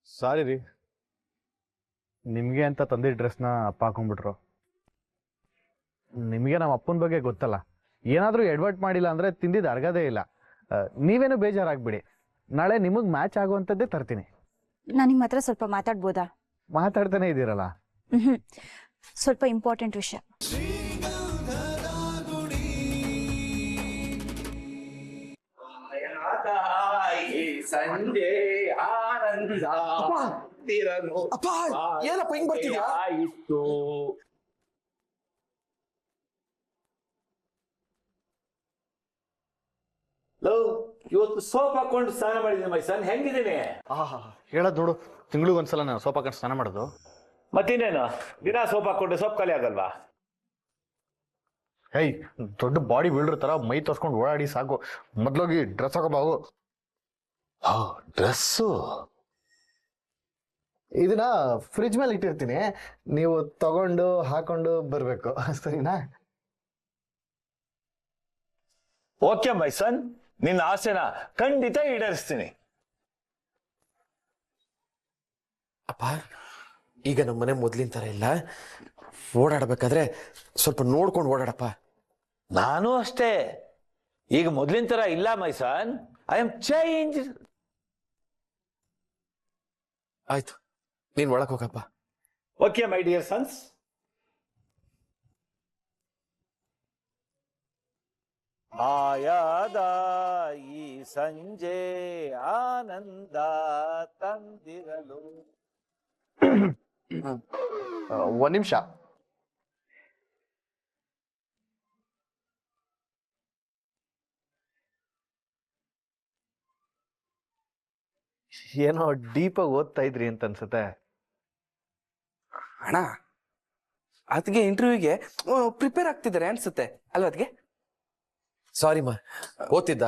ಸಾರಿ ರೀ, ನಿಮಗೆ ಅಂತ ತಂದಿದ್ದ ಡ್ರೆಸ್ನ ಅಪ್ಪ ಹಾಕೊಂಡ್ಬಿಟ್ರು. ನಿಮಗೆ ನಮ್ಮ ಅಪ್ಪನ ಬಗ್ಗೆ ಗೊತ್ತಲ್ಲ, ಏನಾದರೂ ಎಡ್ವರ್ಟ್ ಮಾಡಿಲ್ಲ ಅಂದರೆ ತಿಂದಿದ್ದು ಅರ್ಗದೇ ಇಲ್ಲ. ನೀವೇನು ಬೇಜಾರಾಗ್ಬಿಡಿ, ನಾಳೆ ನಿಮಗೆ ಮ್ಯಾಚ್ ಆಗುವಂಥದ್ದೇ ತರ್ತೀನಿ. ನಾನು ನಿಮ್ಮ ಹತ್ರ ಸ್ವಲ್ಪ ಮಾತಾಡ್ಬೋದಾ? ಮಾತಾಡ್ತಾನೆ ಇದ್ದೀರಲ್ಲ. ಸ್ವಲ್ಪ ಇಂಪಾರ್ಟೆಂಟ್ ವಿಷಯ. ಸಂಜೆ ಆನಂದ ಅಪ್ಪ ಏನಪ್ಪ ಹಿಂಗ್ ಬರ್ತಿದ್ಯಾ? ಆಯಿತು. ಇವತ್ತು ಸೋಪ್ ಹಾಕೊಂಡು ಸ್ನಾನ ಮಾಡಿದ್ದೀನಿ ಮೈಸನ್, ಹೆಂಗಿದ್ದೀನಿ? ಹೇಳೋದು ನೋಡು, ತಿಂಗಳಿಗೊಂದ್ಸಲ ನಾನು ಸೋಪ್ ಹಾಕೊಂಡು ಸ್ನಾನ ಮಾಡೋದು. ಮತ್ತಿನ್ನೇನು, ದಿನ ಸೋಪ್ ಹಾಕೊಂಡ್ರೆ ಸೋಪ್ ಖಾಲಿ ಆಗಲ್ವಾ? ಹೇಯ್, ದೊಡ್ಡ ಬಾಡಿ ಬಿಲ್ಡರ್ ತರ ಮೈ ತೋರ್ಸ್ಕೊಂಡು ಓಡಾಡಿ ಸಾಕು. ಮೊದ್ಲೋಗಿ ಡ್ರೆಸ್ ಹಾಕೋಬಾಗು. ಡ್ರೆಸ್ಸು ಇದನ್ನ ಫ್ರಿಜ್ ಮೇಲೆ ಇಟ್ಟಿರ್ತೀನಿ, ನೀವು ತಗೊಂಡು ಹಾಕೊಂಡು ಬರ್ಬೇಕು, ಸರಿನಾ? ಓಕೆ ಮೈಸನ್, ನಿನ್ನ ಆಸೆನ ಖಂಡಿತ ಈಡೇರಿಸ್ತೀನಿ. ಅಪ್ಪ ಈಗ ನಮ್ಮನೆ ಮೊದ್ಲಿನ ತರ ಇಲ್ಲ, ಓಡಾಡ್ಬೇಕಾದ್ರೆ ಸ್ವಲ್ಪ ನೋಡ್ಕೊಂಡು ಓಡಾಡಪ್ಪ. ನಾನು ಅಷ್ಟೇ, ಈಗ ಮೊದ್ಲಿನ ತರ ಇಲ್ಲ ಮೈಸನ್. I am change. ಆಯ್ತು, ನೀನ್ ಒಳಕ್ ಹೋಗಪ್ಪ. Okay my dear sons. ಆಯಾದ ಈ ಸಂಜೆ ಆನಂದ ತಂದಿರಲು. ಒಂದ್ ನಿಮಿಷ. ಏನೋ ಡೀಪಾಗಿ ಓದ್ತಾ ಇದ್ರಿ ಅಂತ ಅನ್ಸುತ್ತೆ. ಅಣ್ಣ ಅದಕ್ಕೆ ಇಂಟರ್ವ್ಯೂಗೆ ಪ್ರಿಪೇರ್ ಆಗ್ತಿದ್ದಾರೆ ಅನ್ಸುತ್ತೆ ಅಲ್ವಾ? ಅದಕ್ಕೆ ಸಾರಿ ಮಾ, ಓದ್ತಿದ್ದ,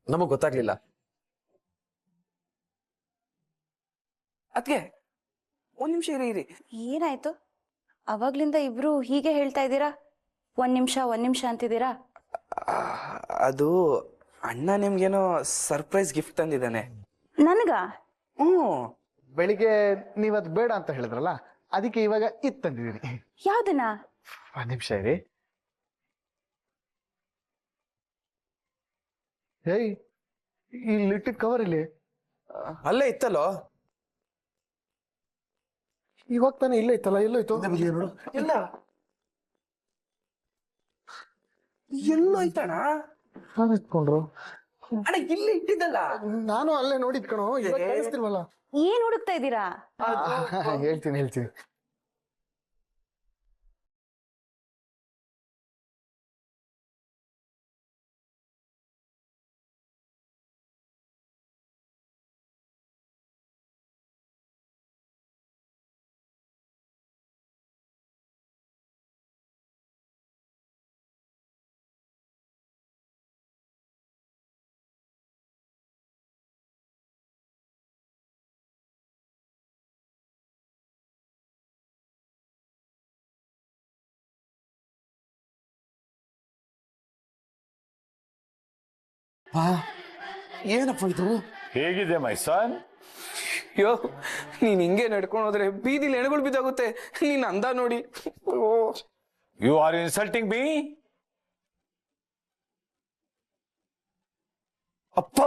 ನಮಗ್ ಗೊತ್ತಾಗ್ಲಿಲ್ಲ. ಅದಕ್ಕೆ ಒಂದ್ ನಿಮಿಷ ಇರಿ. ಏನಾಯ್ತು? ಅವಾಗ್ಲಿಂದ ಇಬ್ರು ಹೀಗೆ ಹೇಳ್ತಾ ಇದ್ದೀರಾ, ಒಂದ್ ನಿಮಿಷ ಅಂತಿದ್ದೀರಾ? ಅದು ಅಣ್ಣ ನಿಮ್ಗೇನೋ ಸರ್ಪ್ರೈಸ್ ಗಿಫ್ಟ್ ತಂದಿದ್ದಾನೆ. ನನ್ಗ? ಬೆಳಿಗ್ಗೆ ನೀವದ್ ಬೇಡ ಅಂತ ಹೇಳಿದ್ರಲ್ಲ, ಅದಕ್ಕೆ ಇವಾಗ ಇದ್ ತಂದಿದ್ದೀನಿ. ಯಾವ್ದನ್ನ? ಒಂದ್ ನಿಮಿಷ ಇರಿ. ಹೇಯ್, ಇಲ್ಲಿಟ್ಟಿದ್ ಕವರ್ ಇಲ್ಲಿ. ಅಲ್ಲೇ ಇತ್ತಲ್ಲೋ. ಇವಾಗ ತಾನೇ ಇಲ್ಲೇ ಇತ್ತಲ್ಲ, ಎಲ್ಲೋಯ್ತು? ಇಲ್ಲ ಎಲ್ಲೋ ಐತಣ್ಣ. ಇಟ್ಕೊಂಡ್ರು. ಅಣ್ಣ ಇಲ್ಲೇ ಇಟ್ಟಿದ್ದಲ್ಲ. ನಾನು ಅಲ್ಲೇ ನೋಡಿದ್ ಕಣೋ, ಇವಾಗ ಕಾಣಿಸ್ತಿಲ್ವಲ್ಲ. ಏನ್ ಹುಡುಕ್ತಾ ಇದ್ದೀರಾ? ಹೇಳ್ತೀನಿ. ಏನಪ್ಪ ಇದು? ಹೇಗಿದೆ ಮೈಸನ್? ಅಯ್ಯೋ, ನೀನ್ ಹಿಂಗೆ ನಡ್ಕೊಂಡು ಹೋದ್ರೆ ಬೀದಿಲಿ ಎಣಗಳು ಬಿದ್ದಾಗುತ್ತೆ. ನೀನ್ ಅಂದ ನೋಡಿ. You are insulting me. ಅಪ್ಪ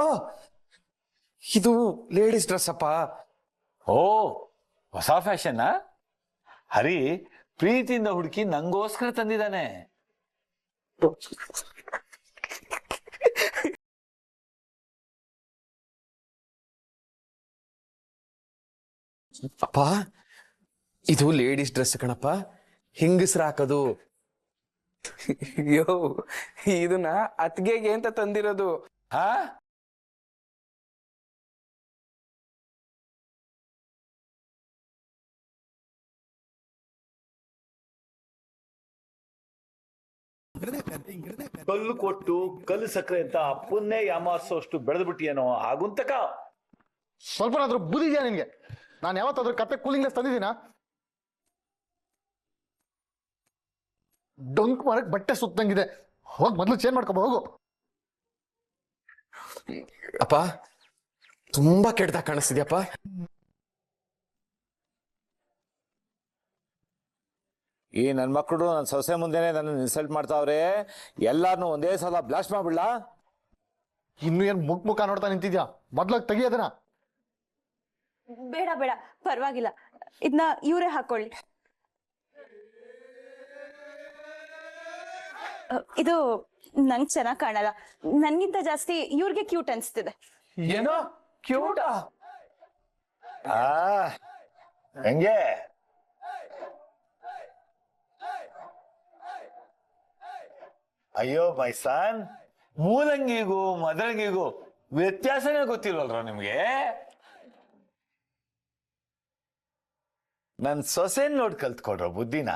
ಇದು ಲೇಡೀಸ್ ಡ್ರೆಸ್ ಅಪ್ಪ. ಓ, ಹೊಸ ಫ್ಯಾಷನ್. ಹರಿ ಪ್ರೀತಿಯಿಂದ ಹುಡುಕಿ ನಂಗೋಸ್ಕರ ತಂದಿದ್ದಾನೆ. ಅಪ್ಪ ಇದು ಲೇಡೀಸ್ ಡ್ರೆಸ್ ಕಣಪ್ಪ, ಹಿಂಗಸ್ರ ಹಾಕೋದು. ಅಯ್ಯೋ, ಇದನ್ನ ಅತ್ಗೆಗೆ ಅಂತ ತಂದಿರೋದು. ಹಾ, ಕಲ್ಲು ಕೊಟ್ಟು ಕಲ್ಲು ಸಕ್ಕರೆ ಅಂತ ಅಪ್ಪನ್ನೇ ಯಾಮಾರಿಸೋಷ್ಟು ಬೆಳೆದ್ಬಿಟ್ಟಿಯೇನೋ ಆಗುಂತಕ. ಸ್ವಲ್ಪನಾದ್ರೂ ಬುದ್ಧಿ ಇದೆಯಾ ನಿನ್ಗೆ? ನಾನು ಯಾವತ್ತಾದ್ರೂ ಕತ್ತೆ ಕೂಲಿಂಗ್ ಗ್ಲಾಸ್ ತಂದಿದ್ದೀನಾ? ಡೊಂಕ್ ಮಾರಕ್ ಬಟ್ಟೆ ಸುತ್ತಂಗಿದೆ. ಹೋಗಿ ಮೊದಲು ಚೇಂಜ್ ಮಾಡ್ಕೊ ಹೋಗು. ಅಪ್ಪ ತುಂಬಾ ಕೆಟ್ಟದಾಗ ಕಾಣಿಸ್ತಿದ್ಯಪ್ಪ. ಈ ನನ್ನ ಮಕ್ಕಳು ನನ್ನ ಸೊಸೆ ಮುಂದೆನೆ ನನ್ನ ಇನ್ಸಲ್ಟ್ ಮಾಡ್ತಾವ್ರೆ. ಎಲ್ಲಾರನ್ನೂ ಒಂದೇ ಸಲ ಬ್ಲಾಸ್ಟ್ ಮಾಡ್ಬಿಡ್ಲಾ? ಇನ್ನು ಏನ್ ಮುಖ ನೋಡ್ತಾ ನಿಂತಿದ್ಯಾ? ಮೊದ್ಲಾಗ ತೆಗಿಯೋದನ್ನ. ಬೇಡ ಬೇಡ, ಪರವಾಗಿಲ್ಲ, ಇದನ್ನ ಇವರೇ ಹಾಕೊಳ್ಳಿ. ಇದು ನಂಗೆ ಚೆನ್ನಾಗ್ ಕಾಣಲ್ಲ, ನನ್ಗಿಂತ ಜಾಸ್ತಿ ಇವ್ರಿಗೆ ಕ್ಯೂಟ್ ಅನ್ಸ್ತಿದೆ. ಏನೋ ಕ್ಯೂಟಾ? ಹೆಂಗೆ? ಅಯ್ಯೋ ಮೈ ಸನ್, ಮೂಲಂಗಿಗೂ ಮದರಂಗಿಗೂ ವ್ಯತ್ಯಾಸನೇ ಗೊತ್ತಿಲ್ವಲ್ರ ನಿಮ್ಗೆ? ನನ್ ಸೊಸೆನ್ ನೋಡ್ ಕಲ್ತ್ಕೊಡ್ರ ಬುದ್ಧಿನ.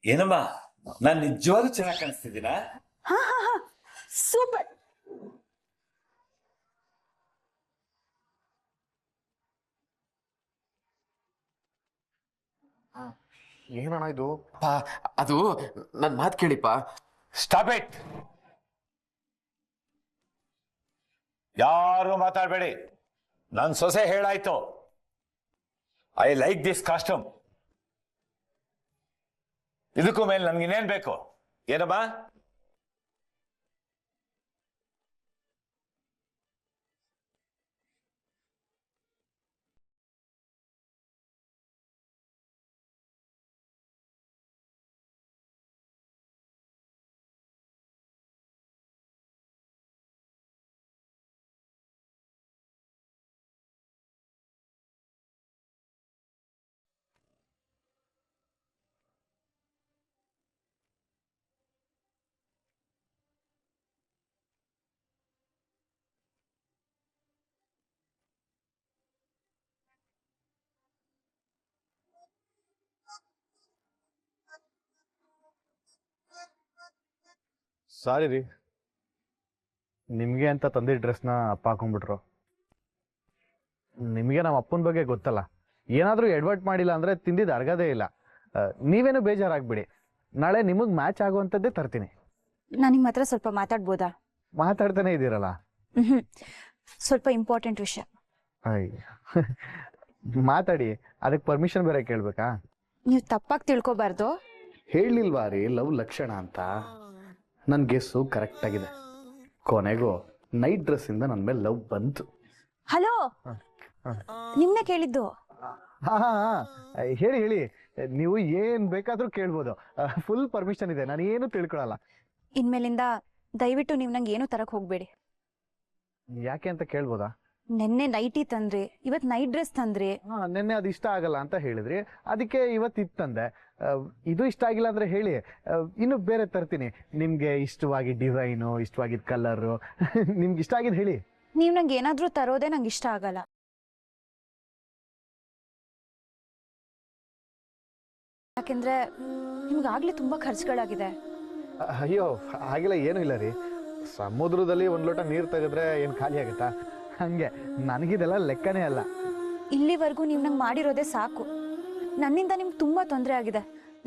ಏನಮ್ಮ, ನಾನ್ ನಿಜವಾಗ್ಲೂ ಚೆನ್ನಾಗಿ ಕಾಣಿಸ್ತಿದ್ದೀನ? ಹಾ ಹಾ ಹಾ, ಸೂಪರ್. ಏನಣ್ಣ ಇದು? ಅದು ನನ್ ಮಾತ್ ಕೇಳಿಪ್ಪ. Stop it. ಯಾರು ಮಾತಾಡ್ಬೇಡಿ. ನನ್ ಸೊಸೆ ಹೇಳಾಯ್ತು, ಐ ಲೈಕ್ ದಿಸ್ ಕಾಸ್ಟ್ಯೂಮ್. ಇದಕ್ಕೂ ಮೇಲೆ ನನ್ಗೆ ಇನ್ನೇನ್ ಬೇಕು? ಏನಮ್ಮ? ಸಾರಿ ರೀ, ನಿಮ್ಗೆ ಅಂತ ತಂದಿದ್ದ ಡ್ರೆಸ್ನ ಅಪ್ಪ ಹಾಕೊಂಡ್ಬಿಟ್ರು. ನಿಮಗೆ ನಮ್ಮ ಅಪ್ಪನ ಬಗ್ಗೆ ಗೊತ್ತಲ್ಲ, ಏನಾದರೂ ಎಡ್ವರ್ಟ್ ಮಾಡಿಲ್ಲ ಅಂದ್ರೆ ತಿಂದಿದ್ದು ಅರ್ಗದೇ ಇಲ್ಲ. ನೀವೇನು ಬೇಜಾರಾಗ್ಬಿಡಿ, ನಾಳೆ ನಿಮಗೆ ಮ್ಯಾಚ್ ಆಗುವಂಥದ್ದೇ ತರ್ತೀನಿ. ನಾನು ನಿಮ್ಮ ಹತ್ರ ಸ್ವಲ್ಪ ಮಾತಾಡ್ಬೋದಾ? ಮಾತಾಡ್ತಾನೆ ಇದ್ದೀರಲ್ಲ. ಸ್ವಲ್ಪ ಇಂಪಾರ್ಟೆಂಟ್ ವಿಷಯ. ಮಾತಾಡಿ, ಅದಕ್ಕೆ ಪರ್ಮಿಷನ್ ಬೇರೆ ಕೇಳ್ಬೇಕಾ? ನೀವು ತಪ್ಪಾಗಿ ತಿಳ್ಕೊಬಾರ್ದು. ಹೇಳಿಲ್ವಾ ರೀ ಲವ್ ಲಕ್ಷಣ ಅಂತ? ನನ್ನ ಗೆಸ್ಸು ಕರೆಕ್ಟ್ ಆಗಿದೆ. ಕೊನೆಗೂ ನೈಟ್ ಡ್ರೆಸ್ ಇಂದ ನನ್ನ ಮೇಲೆ ಲವ್ ಬಂತು. ಹಲೋ, ನಿಮ್ನೆ ಕೇಳಿದ್ದು. ಹಾ ಹಾ ಹೇಳಿ ಹೇಳಿ, ನೀವು ಏನ್ ಬೇಕಾದ್ರೂ ಕೇಳ್ಬೋದು. ಫುಲ್ ಪರ್ಮಿಷನ್ ಇದೆ, ನಾನು ಏನು ತಿಳ್ಕೊಳಲ್ಲ. ಇನ್ಮೇಲಿಂದ ದಯವಿಟ್ಟು ನೀವು ನಂಗೆ ಏನು ತರಕ್ ಹೋಗ್ಬೇಡಿ. ಯಾಕೆ ಅಂತ ಕೇಳ್ಬೋದಾ? ನೆನ್ನೆ ನೈಟಿ ತಂದ್ರಿ, ಇವತ್ ನೈಟ್ ಡ್ರೆಸ್ ತಂದ್ರಿ. ನೆನ್ನೆ ಅದು ಇಷ್ಟ ಆಗಲ್ಲ ಅಂತ ಹೇಳಿದ್ರಿ, ಅದಕ್ಕೆ ಇವತ್ತು ಇತ್ತಂದೆ. ಇದು ಇಷ್ಟ ಆಗಿಲ್ಲ ಅಂದ್ರೆ ಹೇಳಿ, ಇನ್ನು ಬೇರೆ ತರ್ತೀನಿ. ನಿಮ್ಗೆ ಇಷ್ಟವಾಗಿ ಡಿಸೈನು, ಇಷ್ಟವಾಗಿದ್ದ ಕಲರು, ನಿಮ್ಗೆ ಇಷ್ಟ ಆಗಿದ್ ಹೇಳಿ. ನೀವ್ ನಂಗೆ ಏನಾದ್ರೂ ತರೋದೇ ನಂಗೆ ಇಷ್ಟ ಆಗಲ್ಲ. ಯಾಕೆಂದ್ರೆ ನಿಮ್ಗಾಗ್ಲೇ ತುಂಬಾ ಖರ್ಚುಗಳಾಗಿದೆ. ಅಯ್ಯೋ ಹಾಗೆಲ್ಲ ಏನೂ ಇಲ್ಲ ರೀ. ಸಮುದ್ರದಲ್ಲಿ ಒಂದ್ ಲೋಟ ನೀರು ತೆಗೆದ್ರೆ ಏನ್ ಖಾಲಿ ಆಗುತ್ತಾ? ಹಂಗೆ ನನಗಿದೆಲ್ಲ ಲೆಕ್ಕನೇ ಅಲ್ಲ. ಇಲ್ಲಿವರೆಗೂ ನೀವು ನಂಗೆ ಮಾಡಿರೋದೇ ಸಾಕು. ನನ್ನಿಂದ ನಿಮ್ಗೆ ತುಂಬಾ ತೊಂದರೆ ಆಗಿದೆ.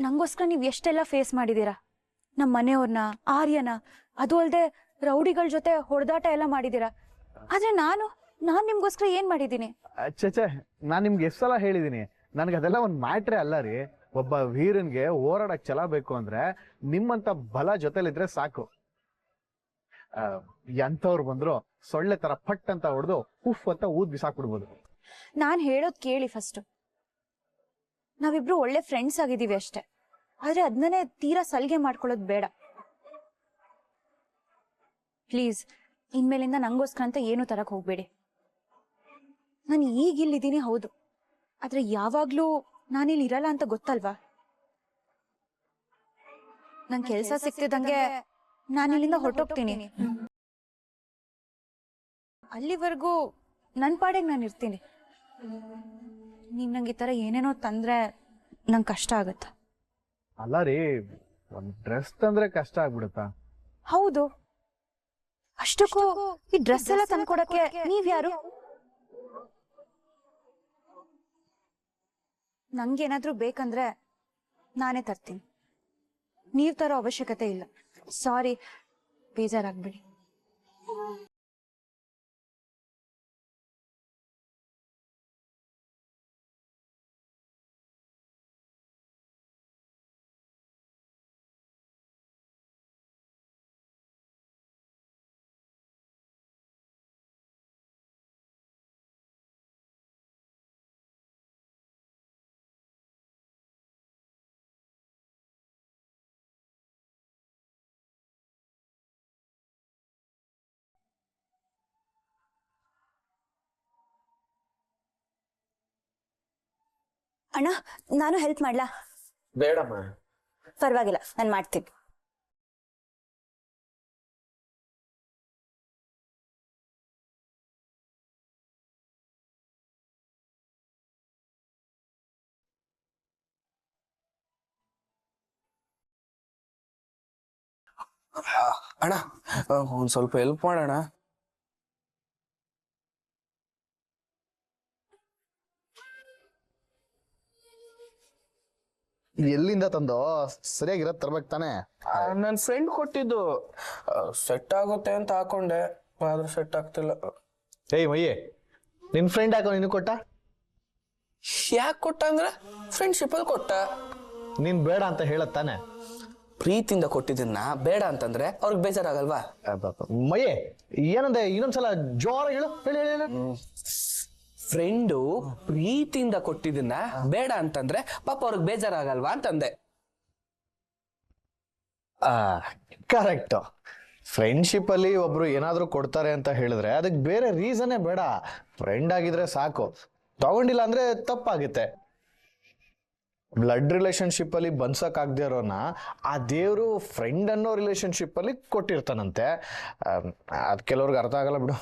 ನಂಗೋಸ್ಕರ ನೀವು ಎಷ್ಟೆಲ್ಲ ಫೇಸ್ ಮಾಡಿದೀರಾ. ನಮ್ಮ ಮನೆಯವ್ರನ್ನ, ಆರ್ಯನ, ಅದು ಅಲ್ಲದೆ ರೌಡಿಗಳ ಜೊತೆ ಹೊಡೆದಾಟ ಎಲ್ಲ ಮಾಡಿದೀರಾ. ಆದ್ರೆ ನಾನು ನಿಮ್ಗೋಸ್ಕರ ಏನ್ ಮಾಡಿದ್ದೀನಿ? ಚಚೆ, ನಾನು ನಿಮ್ಗೆ ಎಷ್ಟು ಸಲ ಹೇಳಿದ್ದೀನಿ, ನನಗೆ ಅದೆಲ್ಲ ಒಂದು ಮ್ಯಾಟ್ರೇ ಅಲ್ಲ ರೀ. ಒಬ್ಬ ವೀರನ್ಗೆ ಹೋರಾಡಕ್ ಛಲ ಬೇಕು ಅಂದ್ರೆ ನಿಮ್ಮಂತ ಬಲ ಜೊತೆಲಿದ್ರೆ ಸಾಕು. ಎಂಥವ್ರು ಬಂದ್ರು ಸೊಳ್ಳೆ ತರ ಫಟ್ ಅಂತ ಹೊಡೆದು ಉಫ್ ಅಂತ ಊದ್ ಬಿಸಾಕ್ಬಿಡ್ಬೋದು. ನಾನ್ ಹೇಳೋದ್ ಕೇಳಿ ಫಸ್ಟ್. ನಾವಿಬ್ರು ಒಳ್ಳೆ ಫ್ರೆಂಡ್ಸ್ ಆಗಿದೀವಿ ಅಷ್ಟೇ. ಆದ್ರೆ ಅದನ್ನೇ ತೀರಾ ಸಲ್ಗೆ ಮಾಡ್ಕೊಳ್ಳೋದು ಬೇಡ ಪ್ಲೀಸ್. ಇನ್ಮೇಲಿಂದ ನಂಗೋಸ್ಕರ ಅಂತ ಏನು ತರಕ್ ಹೋಗ್ಬೇಡಿ. ನಾನು ಈಗ ಇಲ್ಲಿದ್ದೀನಿ ಹೌದು, ಆದ್ರೆ ಯಾವಾಗ್ಲೂ ನಾನಿಲ್ಲಿ ಇರಲ್ಲ ಅಂತ ಗೊತ್ತಲ್ವಾ? ನನ್ ಕೆಲ್ಸ ಸಿಕ್ತಿದಂಗೆ ನಾನಿಲ್ಲಿಂದ ಹೊರಟೋಗ್ತೀನಿ. ಅಲ್ಲಿವರೆಗೂ ನನ್ ಪಾಡಿಗೆ ನಾನು ಇರ್ತೀನಿ. ನೀವ್ ನಂಗೆ ಈ ತರ ಏನೇನೋ ತಂದ್ರೆ ನಂಗೆ ಕಷ್ಟ ಆಗತ್ತ. ಅಲ್ಲ ರೀ, ಒಂದ್ ಡ್ರೆಸ್ ತಂದ್ರೆ ಕಷ್ಟ ಆಗ್ಬಿಡುತ್ತಾ? ಹೌದು, ಅಷ್ಟಕ್ಕೂ ಈ ಡ್ರೆಸ್ ಎಲ್ಲ ತಂದ್ಕೊಡಕ್ಕೆ ನೀವ್ ಯಾರು? ನಂಗೇನಾದ್ರೂ ಬೇಕಂದ್ರೆ ನಾನೇ ತರ್ತೀನಿ. ನೀವ್ ತರೋ ಅವಶ್ಯಕತೆ ಇಲ್ಲ. ಸಾರಿ, ಬೇಜಾರಾಗ್ಬಿಡಿ. ಅಣ್ಣ ನಾನು ಹೆಲ್ಪ್ ಮಾಡ್ಲಾ? ಬೇಡಮ್ಮ. ಪರವಾಗಿಲ್ಲ, ನಾನು ಮಾಡ್ತೀನಿ. ಅಣ್ಣ ಒಂದ್ ಸ್ವಲ್ಪ ಹೆಲ್ಪ್ ಮಾಡೋಣ. ಎಲ್ಲಿಂದ ತಂದೋ? ಸರಿಯಾಗಿರೋದು ತರ್ಬೇಕು ತಾನೆ. ನನ್ನ ಫ್ರೆಂಡ್ ಕೊಟ್ಟಿದ್ದು ಸೆಟ್ ಆಗುತ್ತೆ ಅಂತ ಹಾಕೊಂಡೆ, ಆದ್ರೆ ಸೆಟ್ ಆಗ್ತಿಲ್ಲ. ಏಯ್ ಮಯ್ಯೆ, ನಿನ್ ಫ್ರೆಂಡ್ ಹಾಕೋ ನಿನಗೆ ಕೊಟ್ಟ? ಯಾಕೆ ಕೊಟ್ಟ ಅಂದ್ರೆ ಫ್ರೆಂಡ್ಶಿಪ್ ಅಲ್ಲಿ ಕೊಟ್ಟ. ನೀನ್ ಬೇಡ ಅಂತ ಹೇಳತ್ತಾನೆ. ಪ್ರೀತಿಯಿಂದ ಕೊಟ್ಟಿದ್ದನ್ನ ಬೇಡ ಅಂತಂದ್ರೆ ಅವ್ರಿಗೆ ಬೇಜಾರಾಗಲ್ವಾ? ಮಯ್ಯೆ ಏನಂದೆ? ಇನ್ನೊಂದ್ಸಲ ಜೋರ ಹೇಳು. ಹೇಳಿ ಹೇಳಿ ಹೇಳಿ. ಫ್ರೆಂಡು ಪ್ರೀತಿಯಿಂದ ಕೊಟ್ಟಿದ್ದನ್ನ ಬೇಡ ಅಂತಂದ್ರೆ ಪಾಪ ಅವ್ರಿಗೆ ಬೇಜಾರಾಗಲ್ವಾ ಅಂತಂದೆ. ಕರೆಕ್ಟ್. ಫ್ರೆಂಡ್ಶಿಪ್ ಅಲ್ಲಿ ಒಬ್ರು ಏನಾದ್ರೂ ಕೊಡ್ತಾರೆ ಅಂತ ಹೇಳಿದ್ರೆ ಅದಕ್ಕೆ ಬೇರೆ ರೀಸನ್ನೇ ಬೇಡ. ಫ್ರೆಂಡ್ ಆಗಿದ್ರೆ ಸಾಕು. ತಗೊಂಡಿಲ್ಲ ಅಂದ್ರೆ ತಪ್ಪಾಗುತ್ತೆ. ಬ್ಲಡ್ ರಿಲೇಶನ್ಶಿಪ್ ಅಲ್ಲಿ ಬನ್ಸಕ್ ಆಗದೆ ಇರೋನ ಆ ದೇವ್ರು ಫ್ರೆಂಡ್ ಅನ್ನೋ ರಿಲೇಶನ್ಶಿಪ್ ಅಲ್ಲಿ ಕೊಟ್ಟಿರ್ತಾನಂತೆ. ಅದ್ ಕೆಲವ್ರಿಗೆ ಅರ್ಥ ಆಗಲ್ಲ ಬಿಡು.